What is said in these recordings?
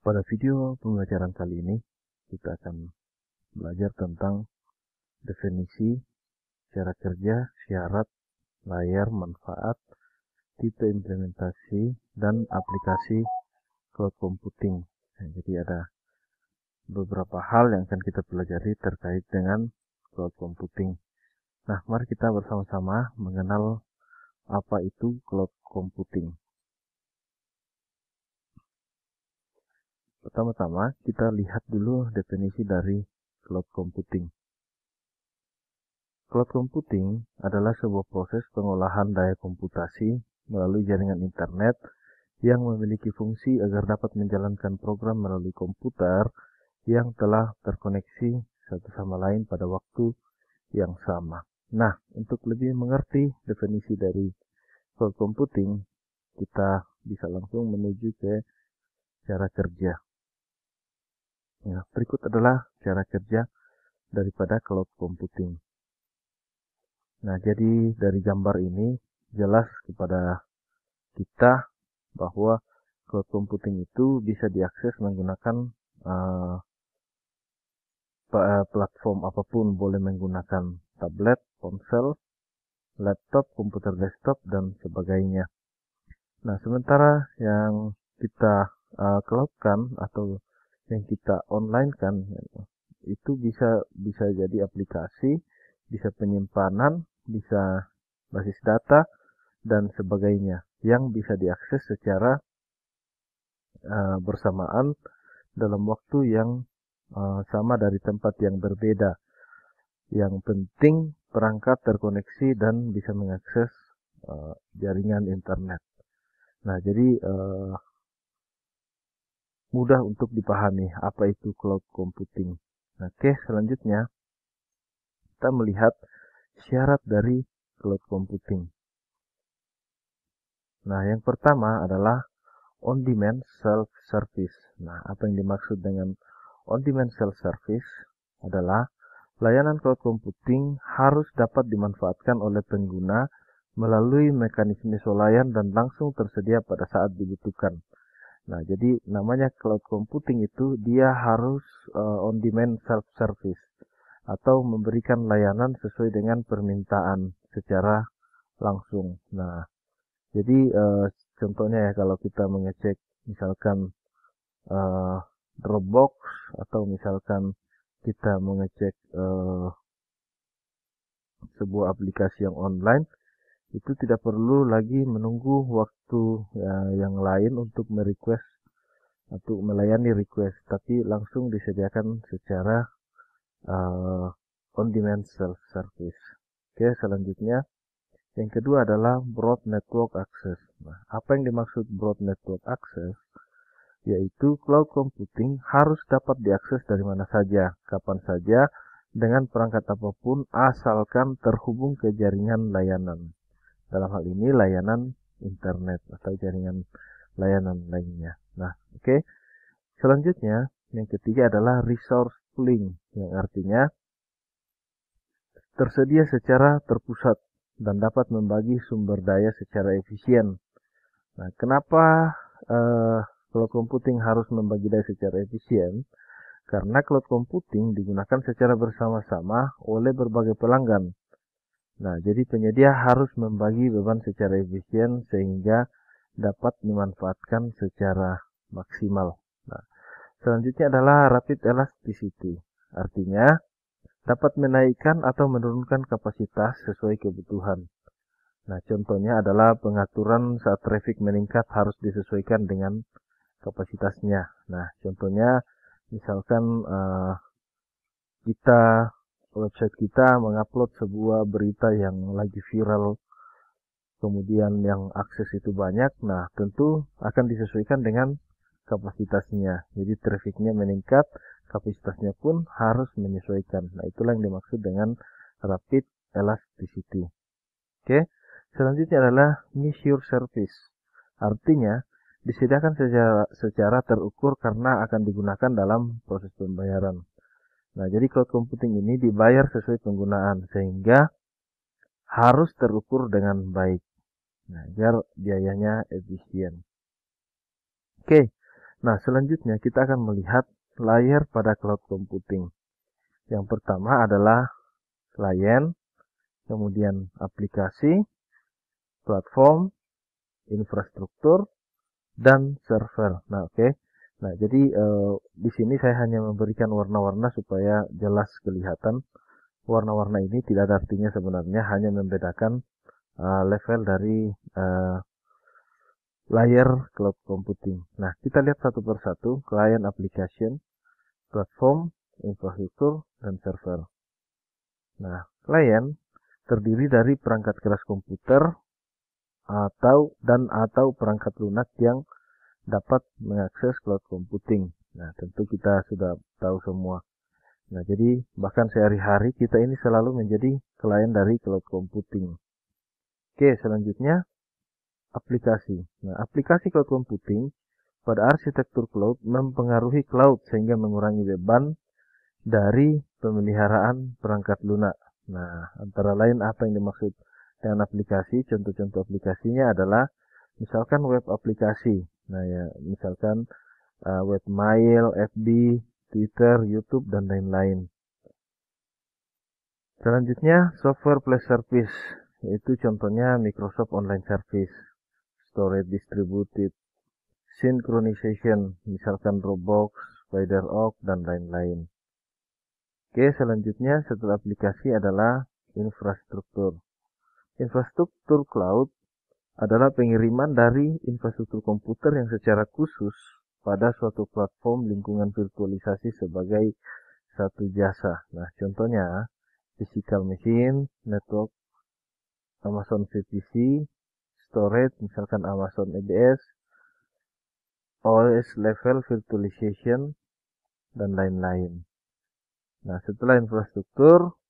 Pada video pembelajaran kali ini, kita akan belajar tentang definisi, cara kerja, syarat, layar, manfaat, tipe implementasi, dan aplikasi cloud computing. Nah, jadi ada beberapa hal yang akan kita pelajari terkait dengan cloud computing. Nah, mari kita bersama-sama mengenal apa itu cloud computing. Pertama-tama, kita lihat dulu definisi dari cloud computing. Cloud computing adalah sebuah proses pengolahan daya komputasi melalui jaringan internet yang memiliki fungsi agar dapat menjalankan program melalui komputer yang telah terkoneksi satu sama lain pada waktu yang sama. Nah, untuk lebih mengerti definisi dari cloud computing, kita bisa langsung menuju ke cara kerja. Ya, berikut adalah cara kerja daripada cloud computing. Nah, jadi dari gambar ini jelas kepada kita bahwa cloud computing itu bisa diakses menggunakan platform apapun, boleh menggunakan tablet, ponsel, laptop, komputer desktop, dan sebagainya. Nah, sementara yang kita cloudkan atau yang kita online kan itu bisa jadi aplikasi, bisa penyimpanan, bisa basis data dan sebagainya yang bisa diakses secara bersamaan dalam waktu yang sama dari tempat yang berbeda. Yang penting perangkat terkoneksi dan bisa mengakses jaringan internet. Nah, jadi mudah untuk dipahami apa itu cloud computing. Nah, oke, selanjutnya kita melihat syarat dari cloud computing. Nah, yang pertama adalah on-demand self-service. Nah, apa yang dimaksud dengan on-demand self-service adalah layanan cloud computing harus dapat dimanfaatkan oleh pengguna melalui mekanisme swalayan dan langsung tersedia pada saat dibutuhkan. Nah, jadi namanya cloud computing itu dia harus on-demand self-service atau memberikan layanan sesuai dengan permintaan secara langsung. Nah, jadi contohnya ya kalau kita mengecek misalkan Dropbox atau misalkan kita mengecek sebuah aplikasi yang online, itu tidak perlu lagi menunggu waktu yang lain untuk merequest atau melayani request, tapi langsung disediakan secara on-demand self-service. Oke, selanjutnya yang kedua adalah broad network access. Nah, apa yang dimaksud broad network access? Yaitu cloud computing harus dapat diakses dari mana saja, kapan saja, dengan perangkat apapun asalkan terhubung ke jaringan layanan. Dalam hal ini layanan internet atau jaringan layanan lainnya. Nah, oke. Selanjutnya, yang ketiga adalah resource pooling, yang artinya tersedia secara terpusat dan dapat membagi sumber daya secara efisien. Nah, kenapa cloud computing harus membagi daya secara efisien? Karena cloud computing digunakan secara bersama-sama oleh berbagai pelanggan. Nah, jadi penyedia harus membagi beban secara efisien sehingga dapat dimanfaatkan secara maksimal. Nah, selanjutnya adalah rapid elasticity. Artinya, dapat menaikkan atau menurunkan kapasitas sesuai kebutuhan. Nah, contohnya adalah pengaturan saat traffic meningkat harus disesuaikan dengan kapasitasnya. Nah, contohnya misalkan website kita mengupload sebuah berita yang lagi viral, kemudian yang akses itu banyak, nah tentu akan disesuaikan dengan kapasitasnya. Jadi trafficnya meningkat, kapasitasnya pun harus menyesuaikan. Nah, itulah yang dimaksud dengan rapid elasticity. Oke, selanjutnya adalah measure service. Artinya, disediakan secara terukur karena akan digunakan dalam proses pembayaran. Nah, jadi cloud computing ini dibayar sesuai penggunaan sehingga harus terukur dengan baik. Nah, agar biayanya efisien. Oke, Nah, selanjutnya kita akan melihat layer pada cloud computing. Yang pertama adalah client, kemudian aplikasi, platform, infrastruktur, dan server. Nah, oke. Nah, jadi di sini saya hanya memberikan warna-warna supaya jelas kelihatan. Warna-warna ini tidak ada artinya sebenarnya, hanya membedakan level dari layer cloud computing. Nah, kita lihat satu persatu, client application, platform, infrastruktur, dan server. Nah, client terdiri dari perangkat keras komputer atau perangkat lunak yang dapat mengakses cloud computing. Nah, tentu kita sudah tahu semua. Nah, jadi bahkan sehari-hari kita ini selalu menjadi klien dari cloud computing. Oke, selanjutnya aplikasi. Nah, aplikasi cloud computing pada arsitektur cloud mempengaruhi cloud sehingga mengurangi beban dari pemeliharaan perangkat lunak. Nah, antara lain apa yang dimaksud dengan aplikasi? Contoh-contoh aplikasinya adalah misalkan web aplikasi. Nah, ya, misalkan webmail, FB, Twitter, YouTube, dan lain-lain. Selanjutnya, software plus service, yaitu contohnya Microsoft Online Service, Storage Distributed, Synchronization, misalkan Dropbox, SpiderOak, dan lain-lain. Oke, selanjutnya setelah aplikasi adalah infrastruktur. Infrastruktur cloud adalah pengiriman dari infrastruktur komputer yang secara khusus pada suatu platform lingkungan virtualisasi sebagai satu jasa. Nah, contohnya physical machine, network, Amazon VPC, storage, misalkan Amazon EBS, OS level virtualization, dan lain-lain. Nah, setelah infrastruktur,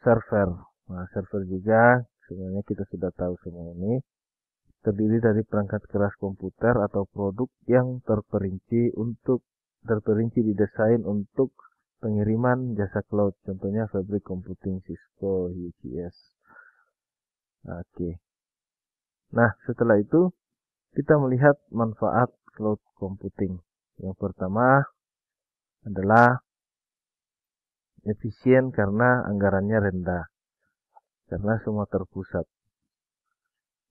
server. Nah, server juga sebenarnya kita sudah tahu semua ini. Terdiri dari perangkat keras komputer atau produk yang terperinci didesain untuk pengiriman jasa cloud. Contohnya Fabric Computing, Cisco, UPS. Oke. Nah, setelah itu kita melihat manfaat cloud computing. Yang pertama adalah efisien karena anggarannya rendah, karena semua terpusat.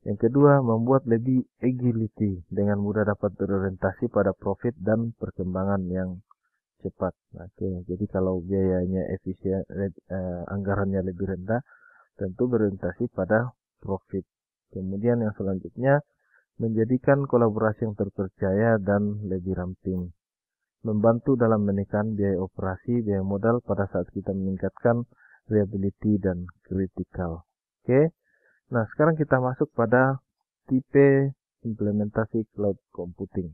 Yang kedua, membuat lebih agility, dengan mudah dapat berorientasi pada profit dan perkembangan yang cepat. Oke, jadi kalau biayanya efisien, anggarannya lebih rendah, tentu berorientasi pada profit. Kemudian yang selanjutnya, menjadikan kolaborasi yang terpercaya dan lebih ramping. Membantu dalam menekan biaya operasi, biaya modal pada saat kita meningkatkan reliability dan critical. Oke. Nah, sekarang kita masuk pada tipe implementasi cloud computing.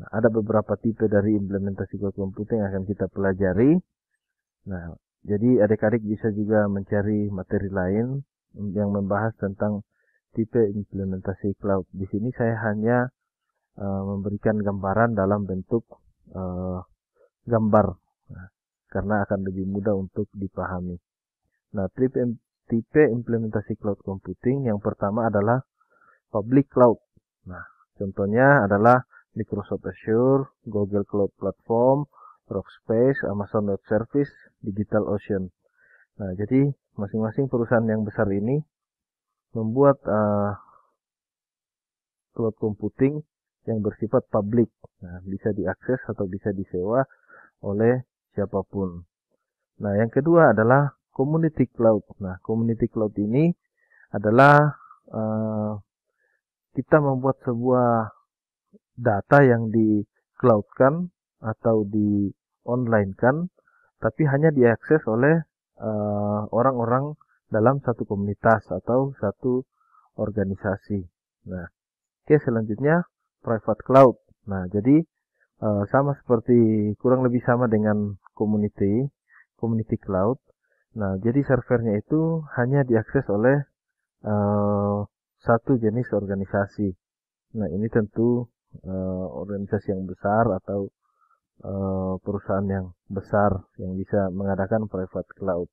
Nah, ada beberapa tipe dari implementasi cloud computing yang akan kita pelajari. Nah, jadi adik-adik bisa juga mencari materi lain yang membahas tentang tipe implementasi cloud. Di sini saya hanya memberikan gambaran dalam bentuk gambar, nah, karena akan lebih mudah untuk dipahami. Nah, tipe implementasi cloud computing yang pertama adalah public cloud. Nah, contohnya adalah Microsoft Azure, Google Cloud Platform, Rackspace, Amazon Web Service, DigitalOcean. Nah, jadi masing-masing perusahaan yang besar ini membuat cloud computing yang bersifat public. Nah, bisa diakses atau bisa disewa oleh siapapun. Nah, yang kedua adalah community cloud. Nah, community cloud ini adalah kita membuat sebuah data yang di-cloudkan atau di-online-kan, tapi hanya diakses oleh orang-orang dalam satu komunitas atau satu organisasi. Nah, oke, selanjutnya private cloud. Nah, jadi sama seperti, kurang lebih sama dengan community cloud. Nah, jadi servernya itu hanya diakses oleh satu jenis organisasi. Nah, ini tentu organisasi yang besar atau perusahaan yang besar yang bisa mengadakan private cloud.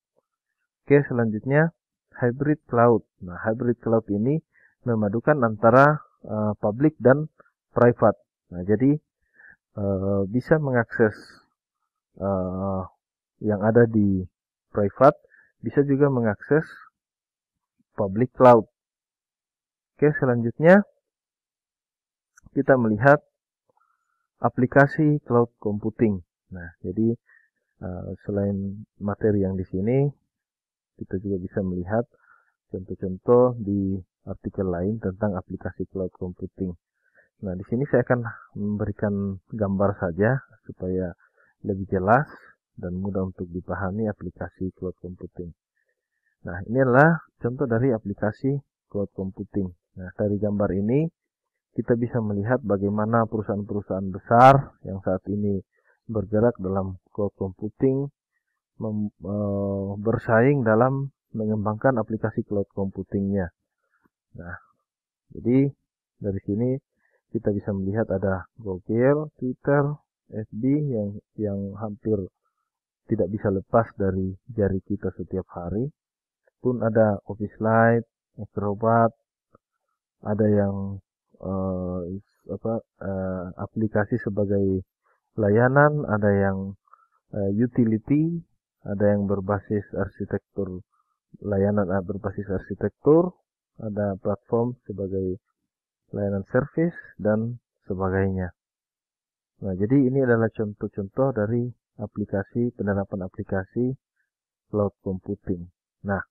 Oke, selanjutnya hybrid cloud. Nah, hybrid cloud ini memadukan antara public dan private. Nah, jadi bisa mengakses yang ada di private, bisa juga mengakses public cloud. Oke, selanjutnya kita melihat aplikasi cloud computing. Nah, jadi selain materi yang di sini, kita juga bisa melihat contoh-contoh di artikel lain tentang aplikasi cloud computing. Nah, di sini saya akan memberikan gambar saja supaya lebih jelas dan mudah untuk dipahami aplikasi cloud computing. Nah, ini adalah contoh dari aplikasi cloud computing. Nah, dari gambar ini kita bisa melihat bagaimana perusahaan-perusahaan besar yang saat ini bergerak dalam cloud computing bersaing dalam mengembangkan aplikasi cloud computingnya. Nah, jadi dari sini kita bisa melihat ada Google, Twitter, FB yang hampir tidak bisa lepas dari jari kita setiap hari. Pun ada Office Lite, Acrobat, ada yang aplikasi sebagai layanan, ada yang utility, ada yang berbasis arsitektur layanan berbasis arsitektur, ada platform sebagai layanan service dan sebagainya. Nah, jadi ini adalah contoh-contoh dari penerapan aplikasi cloud computing. Nah,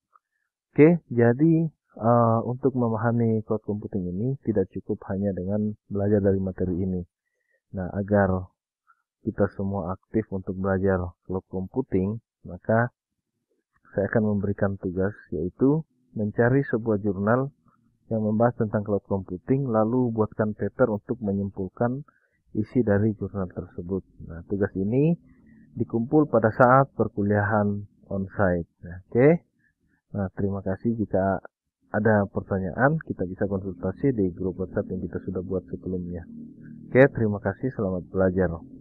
oke, jadi untuk memahami cloud computing ini tidak cukup hanya dengan belajar dari materi ini. Nah, agar kita semua aktif untuk belajar cloud computing, maka saya akan memberikan tugas, yaitu mencari sebuah jurnal yang membahas tentang cloud computing, lalu buatkan paper untuk menyimpulkan isi dari jurnal tersebut. Nah, tugas ini dikumpul pada saat perkuliahan on-site. Nah, oke. Nah, terima kasih. Jika ada pertanyaan, kita bisa konsultasi di grup WhatsApp yang kita sudah buat sebelumnya. Oke, terima kasih. Selamat belajar.